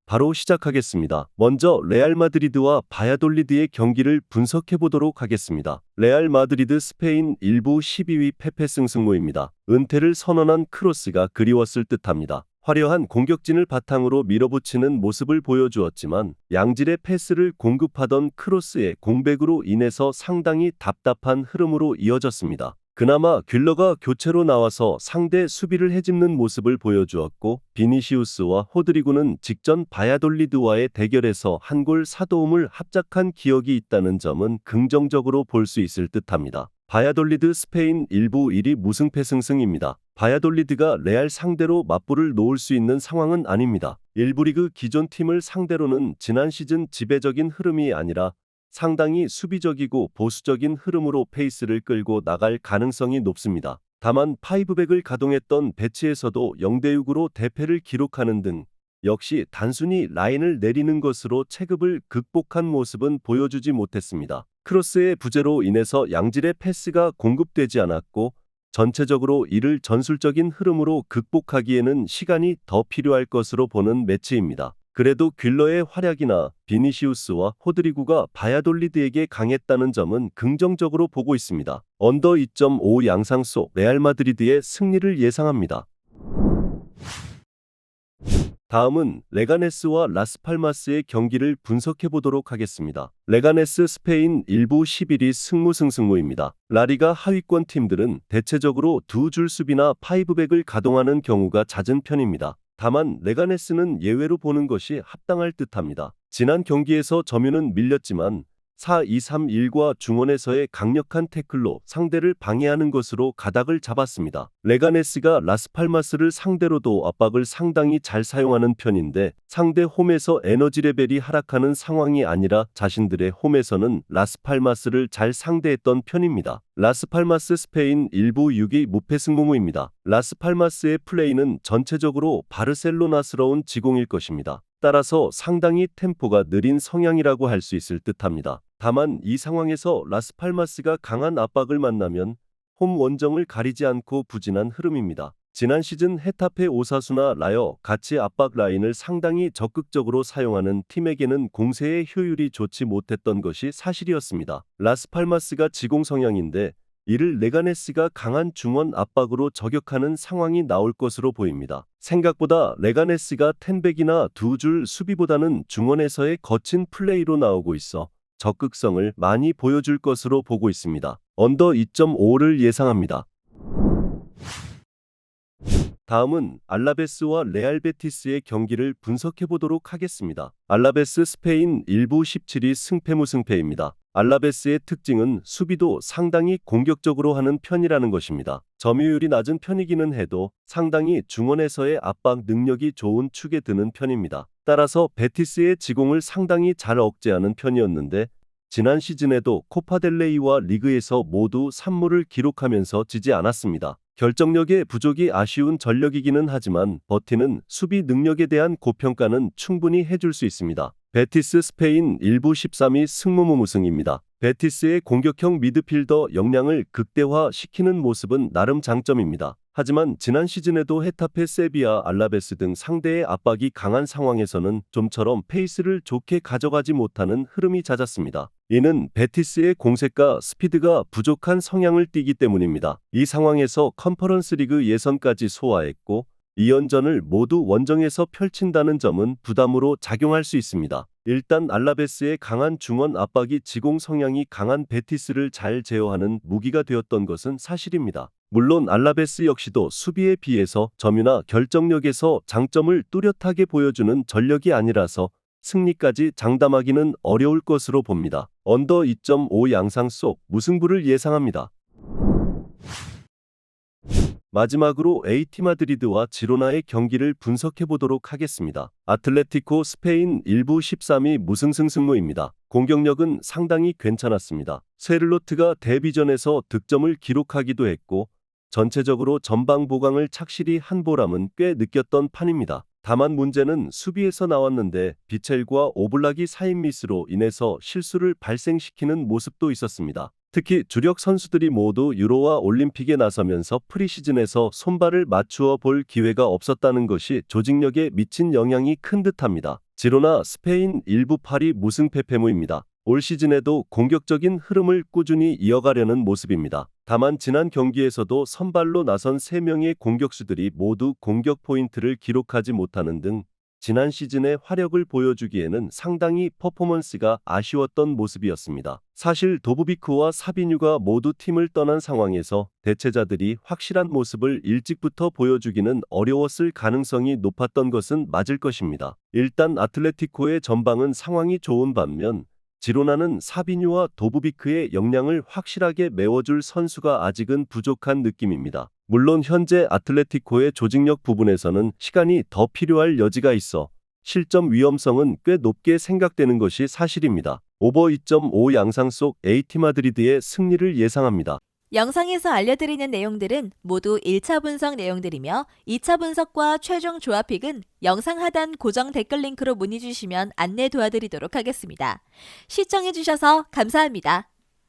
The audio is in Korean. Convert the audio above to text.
바로 시작하겠습니다. 먼저 레알 마드리드와 바야돌리드의 경기를 분석해 보도록 하겠습니다. 레알 마드리드 스페인 1부 12위 패패 승승무입니다. 은퇴를 선언한 크로스가 그리웠을 듯합니다. 화려한 공격진을 바탕으로 밀어붙이는 모습을 보여주었지만 양질의 패스를 공급하던 크로스의 공백으로 인해서 상당히 답답한 흐름으로 이어졌습니다. 그나마 귤러가 교체로 나와서 상대 수비를 헤집는 모습을 보여주었고 비니시우스와 호드리구는 직전 바야돌리드와의 대결에서 한 골 사도움을 합작한 기억이 있다는 점은 긍정적으로 볼 수 있을 듯합니다. 바야돌리드 스페인 1부 1위 무승패 승승입니다. 바야돌리드가 레알 상대로 맞불을 놓을 수 있는 상황은 아닙니다. 1부 리그 기존 팀을 상대로는 지난 시즌 지배적인 흐름이 아니라 상당히 수비적이고 보수적인 흐름으로 페이스를 끌고 나갈 가능성이 높습니다. 다만 파이브백을 가동했던 배치에서도 0대6으로 대패를 기록하는 등 역시 단순히 라인을 내리는 것으로 체급을 극복한 모습은 보여주지 못했습니다. 크로스의 부재로 인해서 양질의 패스가 공급되지 않았고 전체적으로 이를 전술적인 흐름으로 극복하기에는 시간이 더 필요할 것으로 보는 매치입니다. 그래도 귤러의 활약이나 비니시우스와 호드리구가 바야돌리드에게 강했다는 점은 긍정적으로 보고 있습니다. 언더 2.5 양상 속 레알 마드리드의 승리를 예상합니다. 다음은 레가네스와 라스팔마스의 경기를 분석해 보도록 하겠습니다. 레가네스 스페인 1부 11위 승무승승무입니다. 라리가 하위권 팀들은 대체적으로 두 줄 수비나 파이브백을 가동하는 경우가 잦은 편입니다. 다만 레가네스는 예외로 보는 것이 합당할 듯합니다. 지난 경기에서 점유는 밀렸지만 4-2-3-1과 중원에서의 강력한 태클로 상대를 방해하는 것으로 가닥을 잡았습니다. 레가네스가 라스팔마스를 상대로도 압박을 상당히 잘 사용하는 편인데 상대 홈에서 에너지 레벨이 하락하는 상황이 아니라 자신들의 홈에서는 라스팔마스를 잘 상대했던 편입니다. 라스팔마스 스페인 1부 6위 무패 승무무입니다. 라스팔마스의 플레이는 전체적으로 바르셀로나스러운 지공일 것입니다. 따라서 상당히 템포가 느린 성향이라고 할 수 있을 듯합니다. 다만 이 상황에서 라스팔마스가 강한 압박을 만나면 홈 원정을 가리지 않고 부진한 흐름입니다. 지난 시즌 헤타페 오사수나 라여 같이 압박 라인을 상당히 적극적으로 사용하는 팀에게는 공세의 효율이 좋지 못했던 것이 사실이었습니다. 라스팔마스가 지공 성향인데 이를 레가네스가 강한 중원 압박으로 저격하는 상황이 나올 것으로 보입니다. 생각보다 레가네스가 텐백이나 두 줄 수비보다는 중원에서의 거친 플레이로 나오고 있어 적극성을 많이 보여줄 것으로 보고 있습니다. 언더 2.5를 예상합니다. 다음은 알라베스와 레알 베티스의 경기를 분석해 보도록 하겠습니다. 알라베스 스페인 1부 17위 승패무승패입니다. 알라베스의 특징은 수비도 상당히 공격적으로 하는 편이라는 것입니다. 점유율이 낮은 편이기는 해도 상당히 중원에서의 압박 능력이 좋은 축에 드는 편입니다. 따라서 베티스의 지공을 상당히 잘 억제하는 편이었는데 지난 시즌에도 코파델레이와 리그에서 모두 3무를 기록하면서 지지 않았습니다. 결정력의 부족이 아쉬운 전력이기는 하지만 버티는 수비 능력에 대한 고평가는 충분히 해줄 수 있습니다. 베티스 스페인 1부 13위 승무무무승입니다. 베티스의 공격형 미드필더 역량을 극대화시키는 모습은 나름 장점입니다. 하지만 지난 시즌에도 헤타페, 세비야, 알라베스 등 상대의 압박이 강한 상황에서는 좀처럼 페이스를 좋게 가져가지 못하는 흐름이 잦았습니다. 이는 베티스의 공세과 스피드가 부족한 성향을 띠기 때문입니다. 이 상황에서 컨퍼런스 리그 예선까지 소화했고 2연전을 모두 원정에서 펼친다는 점은 부담으로 작용할 수 있습니다. 일단 알라베스의 강한 중원 압박이 지공 성향이 강한 베티스를 잘 제어하는 무기가 되었던 것은 사실입니다. 물론 알라베스 역시도 수비에 비해서 점유나 결정력에서 장점을 뚜렷하게 보여주는 전력이 아니라서 승리까지 장담하기는 어려울 것으로 봅니다. 언더 2.5 양상 속 무승부를 예상합니다. 마지막으로 AT 마드리드와 지로나의 경기를 분석해 보도록 하겠습니다. 아틀레티코 스페인 1부 13위 무승승승무입니다. 공격력은 상당히 괜찮았습니다. 세를로트가 데뷔전에서 득점을 기록하기도 했고 전체적으로 전방 보강을 착실히 한 보람은 꽤 느꼈던 판입니다. 다만 문제는 수비에서 나왔는데 비첼과 오블락이 사인 미스로 인해서 실수를 발생시키는 모습도 있었습니다. 특히 주력 선수들이 모두 유로와 올림픽에 나서면서 프리시즌에서 손발을 맞추어 볼 기회가 없었다는 것이 조직력에 미친 영향이 큰 듯합니다. 지로나 스페인 일부 파리 무승패패무입니다. 올 시즌에도 공격적인 흐름을 꾸준히 이어가려는 모습입니다. 다만 지난 경기에서도 선발로 나선 3명의 공격수들이 모두 공격 포인트를 기록하지 못하는 등 지난 시즌의 화력을 보여주기에는 상당히 퍼포먼스가 아쉬웠던 모습이었습니다. 사실 도브비크와 사비뉴가 모두 팀을 떠난 상황에서 대체자들이 확실한 모습을 일찍부터 보여주기는 어려웠을 가능성이 높았던 것은 맞을 것입니다. 일단 아틀레티코의 전방은 상황이 좋은 반면 지로나는 사비뉴와 도브비크의 역량을 확실하게 메워줄 선수가 아직은 부족한 느낌입니다. 물론 현재 아틀레티코의 조직력 부분에서는 시간이 더 필요할 여지가 있어 실점 위험성은 꽤 높게 생각되는 것이 사실입니다. 오버 2.5 양상 속 AT 마드리드의 승리를 예상합니다. 영상에서 알려드리는 내용들은 모두 1차 분석 내용들이며 2차 분석과 최종 조합픽은 영상 하단 고정 댓글 링크로 문의 주시면 안내 도와드리도록 하겠습니다. 시청해주셔서 감사합니다.